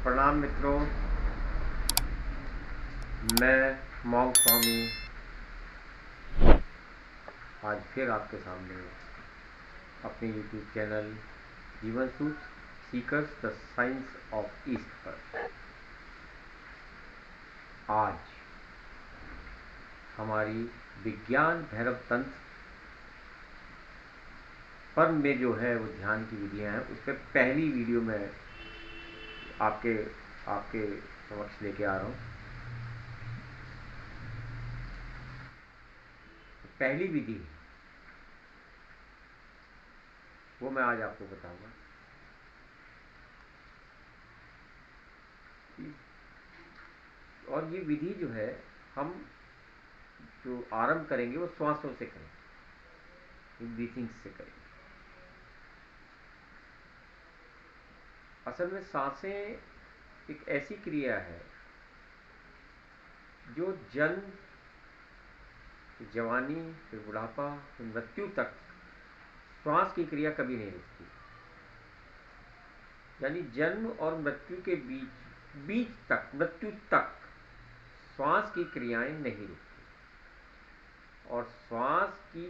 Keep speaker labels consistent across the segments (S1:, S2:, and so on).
S1: प्रणाम मित्रों, मैं मॉन्क स्वामी आज फिर आपके सामने अपने YouTube चैनल जीवन सूत्र seekers the science of east पर आज हमारी विज्ञान भैरव तंत्र पर में जो है वो ध्यान की विधियां हैं, उस पर पहली वीडियो में आपके आपके समक्ष लेके आ रहा हूँ। पहली विधि वो मैं आज आपको बताऊंगा। और ये विधि जो है हम जो आरंभ करेंगे वो श्वासों से करेंगे, ब्रीथिंग से करेंगे। असल में सांसें एक ऐसी क्रिया है जो जन्म, जवानी, फिर बुढ़ापा, फिर मृत्यु तक श्वास की क्रिया कभी नहीं रुकती। यानी जन्म और मृत्यु के बीच तक, मृत्यु तक श्वास की क्रियाएं नहीं रुकती। और श्वास की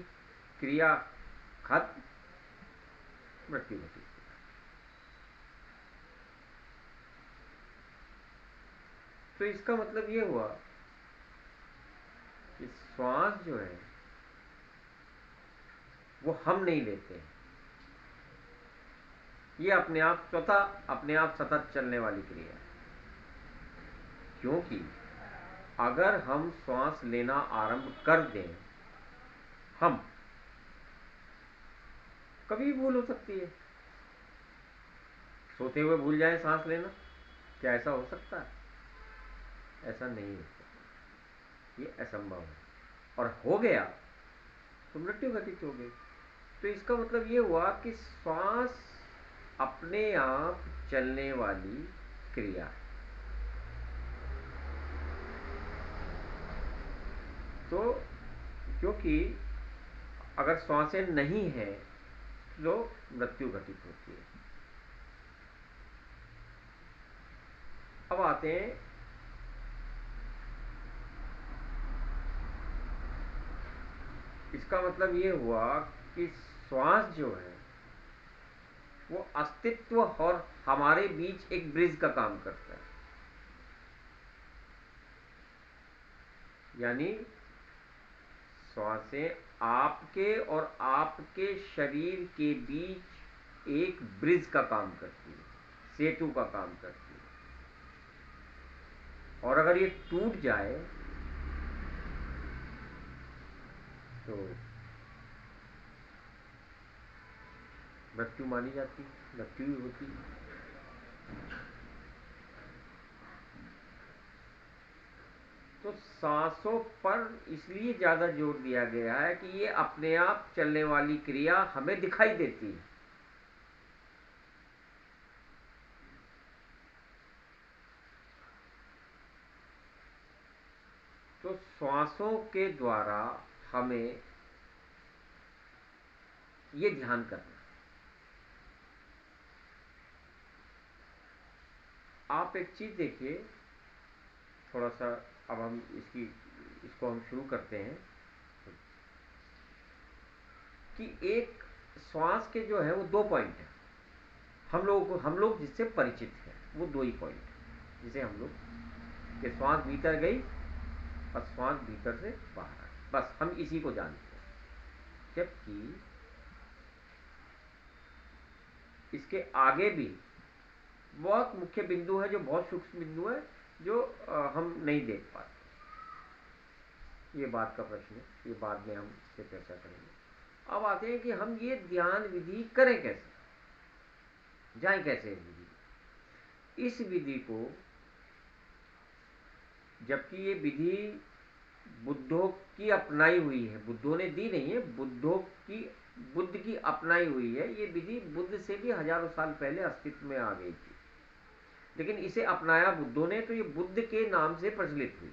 S1: क्रिया खत्म, मृत्यु होती है। तो इसका मतलब ये हुआ कि श्वास जो है वो हम नहीं लेते हैं, ये अपने आप सतत चलने वाली क्रिया है। क्योंकि अगर हम श्वास लेना आरंभ कर दें, हम कभी भूल हो सकती है। सोते हुए भूल जाए सांस लेना, क्या ऐसा हो सकता है? ऐसा नहीं हो सकता, ये असंभव है। और हो गया तो मृत्यु घटित हो गई। तो इसका मतलब ये हुआ कि श्वास अपने आप चलने वाली क्रिया है। तो क्योंकि अगर श्वासें नहीं है तो मृत्यु घटित होती है। अब आते हैं इसका मतलब ये हुआ कि श्वास जो है वो अस्तित्व और हमारे बीच एक ब्रिज का काम करता है। यानी श्वासें आपके और आपके शरीर के बीच एक ब्रिज का काम करती है, सेतु का काम करती है। और अगर ये टूट जाए तो मृत्यु मानी जाती है, मृत्यु ही होती है। तो सांसों पर इसलिए ज्यादा जोर दिया गया है कि ये अपने आप चलने वाली क्रिया हमें दिखाई देती है। तो श्वासों के द्वारा हमें ये ध्यान करना। आप एक चीज देखिए, थोड़ा सा अब हम इसको हम शुरू करते हैं कि एक श्वास के जो है वो 2 पॉइंट है। हम लोग जिससे परिचित हैं वो 2 ही पॉइंट है, जिसे हम लोग कि श्वास भीतर गई और श्वास भीतर से बाहर आई, बस हम इसी को जानते हैं। जबकि इसके आगे भी बहुत मुख्य बिंदु है, जो बहुत सूक्ष्म बिंदु है, जो हम नहीं देख पाते। ये बात का प्रश्न है, ये बाद में हम इस पर चर्चा करेंगे। अब आते हैं कि हम ये ध्यान विधि करें कैसे, जाए कैसे इस विधि को। जबकि ये विधि बुद्धों की अपनाई हुई है, बुद्धों ने दी नहीं है, बुद्ध की अपनाई हुई है। ये विधि बुद्ध से भी हजारों साल पहले अस्तित्व में आ गई थी, लेकिन इसे अपनाया बुद्धों ने, तो ये बुद्ध के नाम से प्रचलित हुई,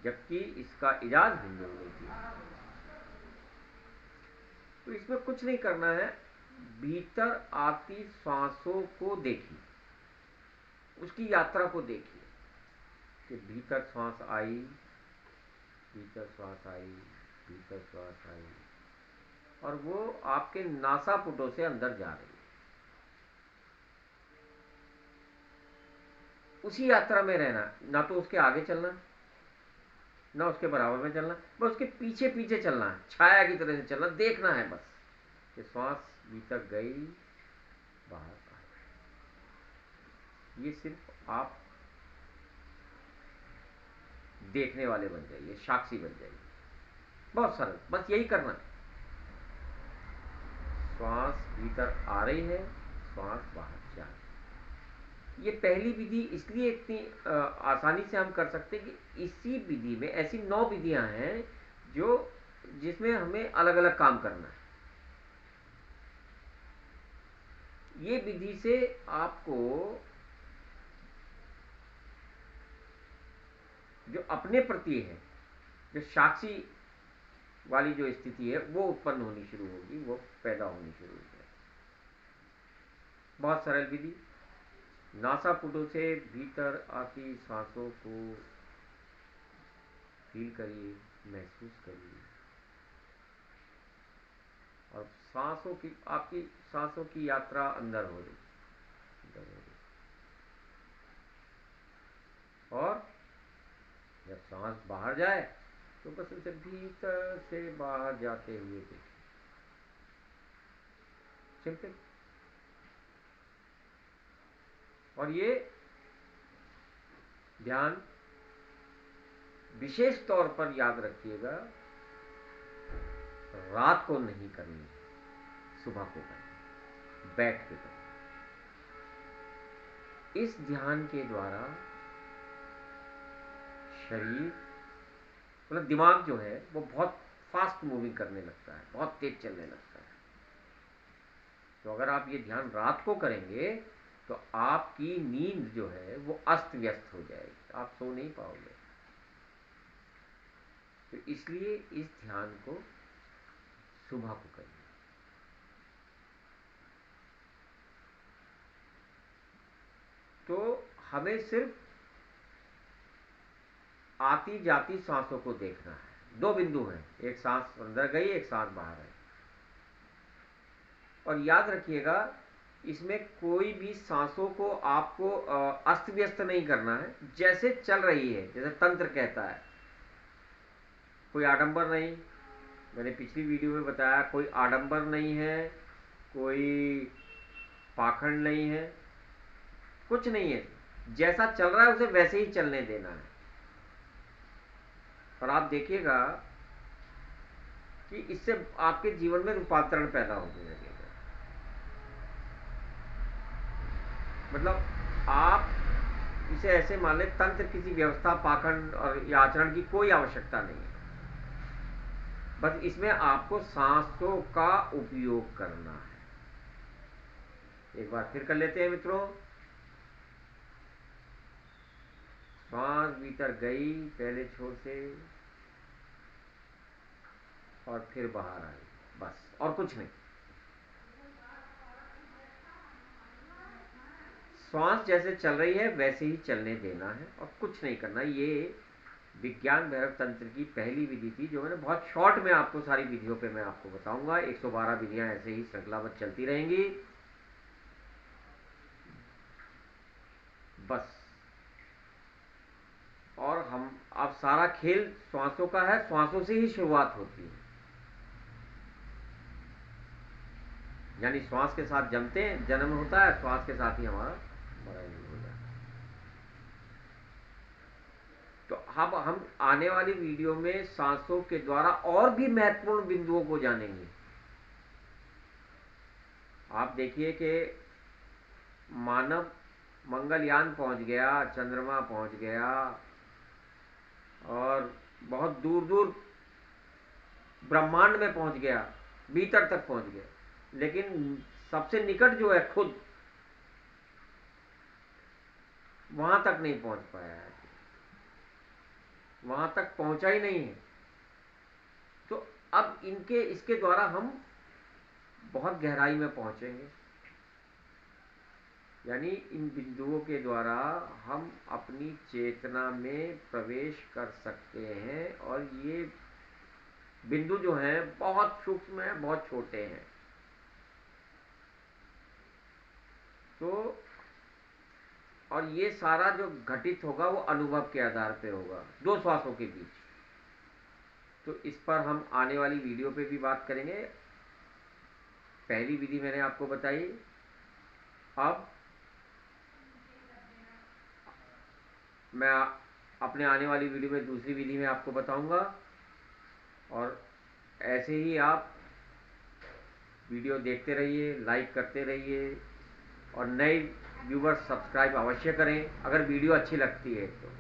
S1: जबकि इसका इजाद हिंदुओं ने किया। तो इसमें कुछ नहीं करना है, भीतर आती सांसों को देखिए। उसकी यात्रा को देखिए कि भीतर श्वास आई, भीतर श्वास आई, भीतर श्वास आई, और वो आपके नासापुटों से अंदर जा रही है। उसी यात्रा में रहना, ना तो उसके आगे चलना ना उसके बराबर में चलना, बस उसके पीछे पीछे चलना है, छाया की तरह से चलना, देखना है बस कि श्वास भीतर गई, बाहर आई। ये सिर्फ आप देखने वाले बन जाइए, साक्षी बन जाइए। बहुत सरल, बस यही करना है। श्वास भीतर आ रही है, श्वास बाहर जा रही है। ये पहली विधि इसलिए इतनी आसानी से हम कर सकते हैं कि इसी विधि में ऐसी 9 विधियां हैं जो जिसमें हमें अलग अलग काम करना है। ये विधि से आपको जो अपने प्रति है, जो साक्षी वाली जो स्थिति है वो उत्पन्न होनी शुरू होगी, वो पैदा होनी शुरू हो जाएगी। बहुत सरल विधि। नासापुटों से भीतर आती सांसों को फील करिए, महसूस करिए, और सांसों की, आपकी सांसों की यात्रा अंदर हो रही, अंदर हो रही। और जब सांस बाहर जाए तो बस उसे भीतर से बाहर जाते हुए देखिए। सिंपल। और ये ध्यान विशेष तौर पर याद रखिएगा, रात को नहीं करनी, सुबह को करनी, बैठ के करनी। इस ध्यान के द्वारा शरीर, मतलब दिमाग जो है वो बहुत फास्ट मूविंग करने लगता है, बहुत तेज चलने लगता है। तो अगर आप ये ध्यान रात को करेंगे तो आपकी नींद जो है वो अस्त व्यस्त हो जाएगी, आप सो नहीं पाओगे। तो इसलिए इस ध्यान को सुबह को करिए। तो हमें सिर्फ आती जाती सांसों को देखना है। 2 बिंदु हैं, एक सांस अंदर गई, एक सांस बाहर आई। और याद रखिएगा, इसमें कोई भी सांसों को आपको अस्त व्यस्त नहीं करना है, जैसे चल रही है, जैसे तंत्र कहता है। कोई आडंबर नहीं, मैंने पिछली वीडियो में बताया, कोई आडंबर नहीं है, कोई पाखंड नहीं है, कुछ नहीं है। जैसा चल रहा है उसे वैसे ही चलने देना है। और आप देखिएगा कि इससे आपके जीवन में रूपांतरण पैदा होने लगेगा। मतलब आप इसे ऐसे मान लें, तंत्र किसी व्यवस्था, पाखंड और या आचरण की कोई आवश्यकता नहीं है। बस इसमें आपको सांसों का उपयोग करना है। एक बार फिर कर लेते हैं मित्रों। श्वास भीतर गई पहले छोर से और फिर बाहर आई, बस और कुछ नहीं। श्वास जैसे चल रही है वैसे ही चलने देना है और कुछ नहीं करना। ये विज्ञान भैरव तंत्र की पहली विधि थी, जो मैंने बहुत शॉर्ट में आपको सारी विधियों पे मैं आपको बताऊंगा। 112 विधियां ऐसे ही श्रृंखलाबद्ध चलती रहेंगी। बस। और हम अब सारा खेल श्वासों का है, श्वासों से ही शुरुआत होती है। यानी श्वास के साथ जमते हैं, जन्म होता है, श्वास के साथ ही हमारा मरण हो जाता है। तो अब हम आने वाली वीडियो में सांसों के द्वारा और भी महत्वपूर्ण बिंदुओं को जानेंगे। आप देखिए कि मानव मंगलयान पहुंच गया, चंद्रमा पहुंच गया और बहुत दूर दूर ब्रह्मांड में पहुंच गया, भीतर तक पहुंच गया, लेकिन सबसे निकट जो है खुद, वहां तक नहीं पहुंच पाया है, वहां तक पहुंचा ही नहीं है। तो अब इसके द्वारा हम बहुत गहराई में पहुंचेंगे। यानी इन बिंदुओं के द्वारा हम अपनी चेतना में प्रवेश कर सकते हैं, और ये बिंदु जो हैं बहुत सूक्ष्म हैं, बहुत छोटे हैं। तो और ये सारा जो घटित होगा वो अनुभव के आधार पे होगा, दो श्वासों के बीच। तो इस पर हम आने वाली वीडियो पे भी बात करेंगे। पहली विधि मैंने आपको बताई, अब मैं अपने आने वाली वीडियो में दूसरी विधि में आपको बताऊंगा। और ऐसे ही आप वीडियो देखते रहिए, लाइक करते रहिए, और नए व्यूवर्स सब्सक्राइब अवश्य करें अगर वीडियो अच्छी लगती है तो।